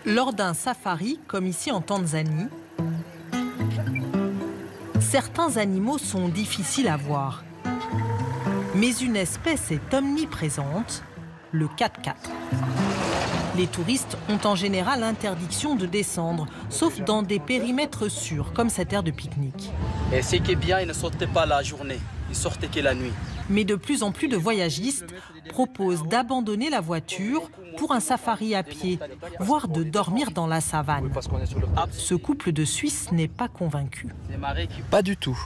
Lors d'un safari, comme ici en Tanzanie, certains animaux sont difficiles à voir. Mais une espèce est omniprésente, le 4x4. Les touristes ont en général l'interdiction de descendre, sauf dans des périmètres sûrs, comme cette aire de pique-nique. Et ce qui est bien, ils ne sortaient pas la journée, ils sortaient que la nuit. Mais de plus en plus de voyagistes proposent d'abandonner la voiture pour un safari à pied, voire de dormir dans la savane. Ce couple de Suisses n'est pas convaincu. Pas du tout.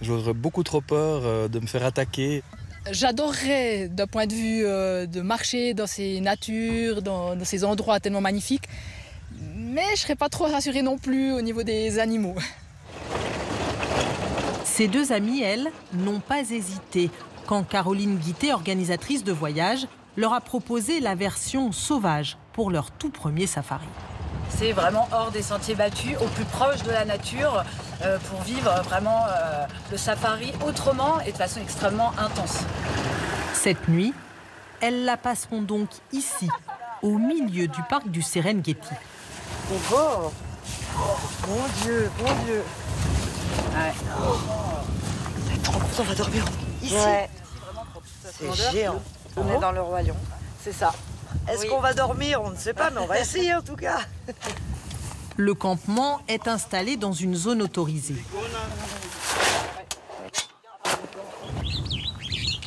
J'aurais beaucoup trop peur de me faire attaquer. J'adorerais, d'un point de vue de marcher dans ces natures, dans ces endroits tellement magnifiques, mais je ne serais pas trop rassurée non plus au niveau des animaux. Ces deux amies, elles, n'ont pas hésité quand Caroline Guittet, organisatrice de voyage, leur a proposé la version sauvage pour leur tout premier safari. C'est vraiment hors des sentiers battus, au plus proche de la nature, pour vivre vraiment le safari autrement et de façon extrêmement intense. Cette nuit, elles la passeront donc ici, au milieu du parc du Serengeti. C'est beau. Mon Dieu, mon Dieu. Ouais. C'est trop content, on va dormir ici. Ouais. C'est géant. On est dans le Roi Lion. C'est ça. Est-ce qu'on va dormir? On ne sait pas, mais on va essayer en tout cas. Le campement est installé dans une zone autorisée.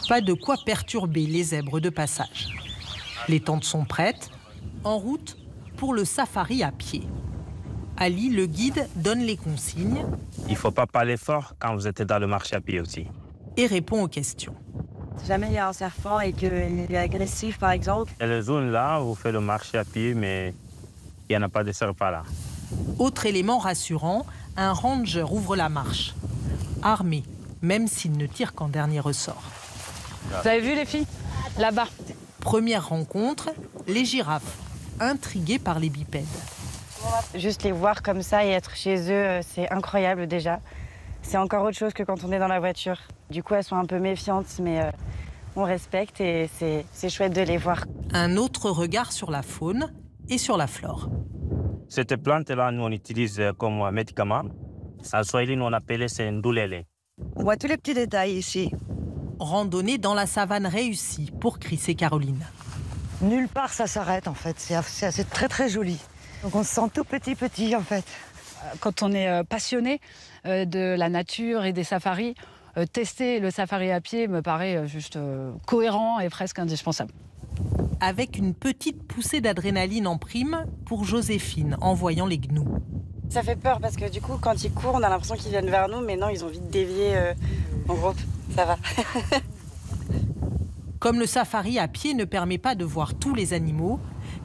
Pas de quoi perturber les zèbres de passage. Les tentes sont prêtes, en route pour le safari à pied. Ali, le guide, donne les consignes. Il ne faut pas parler fort quand vous êtes dans le marché à pied aussi. Et répond aux questions. Si jamais il y a un serpent et qu'il est agressif, par exemple. Et la zone là, vous faites le marché à pied, mais il n'y en a pas de serpent là. Autre élément rassurant, un ranger ouvre la marche. Armé, même s'il ne tire qu'en dernier ressort. Vous avez vu les filles? Là-bas. Première rencontre, les girafes, intriguées par les bipèdes. Juste les voir comme ça et être chez eux, c'est incroyable déjà. C'est encore autre chose que quand on est dans la voiture. Du coup, elles sont un peu méfiantes, mais on respecte et c'est chouette de les voir. Un autre regard sur la faune et sur la flore. Cette plante-là, nous, on utilise comme médicament. En Swahili, nous, on appelle ça ndulele. On voit tous les petits détails ici. Randonnée dans la savane réussie pour Chris et Caroline. Nulle part ça s'arrête en fait. C'est très très joli. Donc on se sent tout petit en fait. Quand on est passionné de la nature et des safaris, tester le safari à pied me paraît juste cohérent et presque indispensable. Avec une petite poussée d'adrénaline en prime pour Joséphine en voyant les gnous. Ça fait peur parce que du coup, quand ils courent, on a l'impression qu'ils viennent vers nous, mais non, ils ont vite dévié en groupe. Ça va. Comme le safari à pied ne permet pas de voir tous les animaux,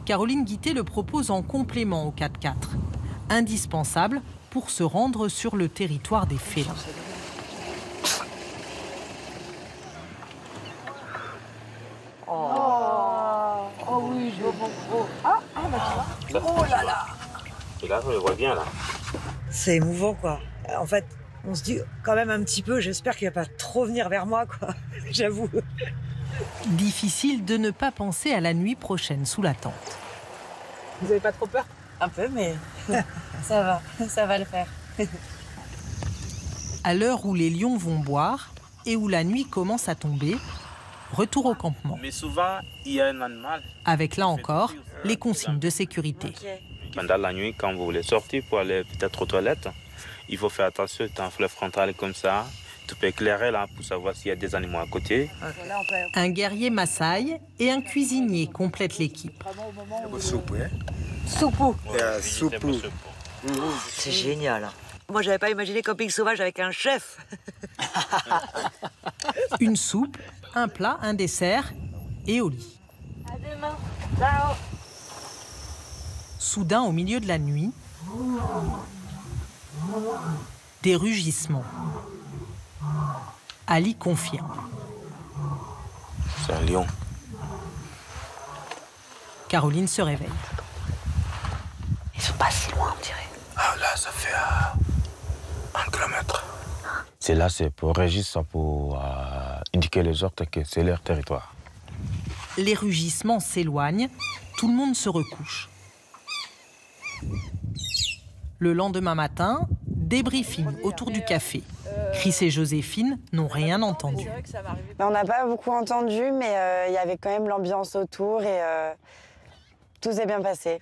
Caroline Guittet le propose en complément au 4x4. Indispensable pour se rendre sur le territoire des félins. Oh oui, je vois trop. Oh là là. Et là, on le voit bien là. C'est émouvant quoi. En fait, on se dit quand même un petit peu, j'espère qu'il va pas trop venir vers moi quoi. J'avoue. Difficile de ne pas penser à la nuit prochaine sous la tente. Vous n'avez pas trop peur? Un peu, mais Ça va le faire. À l'heure où les lions vont boire et où la nuit commence à tomber, retour au campement. Mais souvent, il y a un animal. Avec là encore, les consignes de sécurité. okay. Pendant la nuit, quand vous voulez sortir pour aller peut-être aux toilettes, il faut faire attention, c'est un fleuve frontal comme ça. Tu peux éclairer là pour savoir s'il y a des animaux à côté. Okay. Là, on peut... Un guerrier Maasai et un cuisinier complètent l'équipe. Soupou. Soupou. C'est génial. Moi, j'avais pas imaginé camping sauvage avec un chef. Une soupe, un plat, un dessert et au lit. À demain. Ciao. Soudain, au milieu de la nuit, des rugissements. Ali confirme. C'est un lion. Caroline se réveille. Ils sont pas si loin, on dirait. Ah là, ça fait 1 kilomètre. C'est là, c'est pour Régis, pour indiquer les autres que c'est leur territoire. Les rugissements s'éloignent, tout le monde se recouche. Le lendemain matin, débriefing autour du café. Chris et Joséphine n'ont rien entendu. On n'a pas beaucoup entendu, mais il y avait quand même l'ambiance autour et tout s'est bien passé.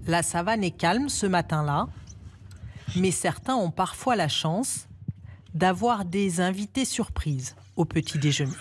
La savane est calme ce matin-là, mais certains ont parfois la chance d'avoir des invités surprises au petit déjeuner.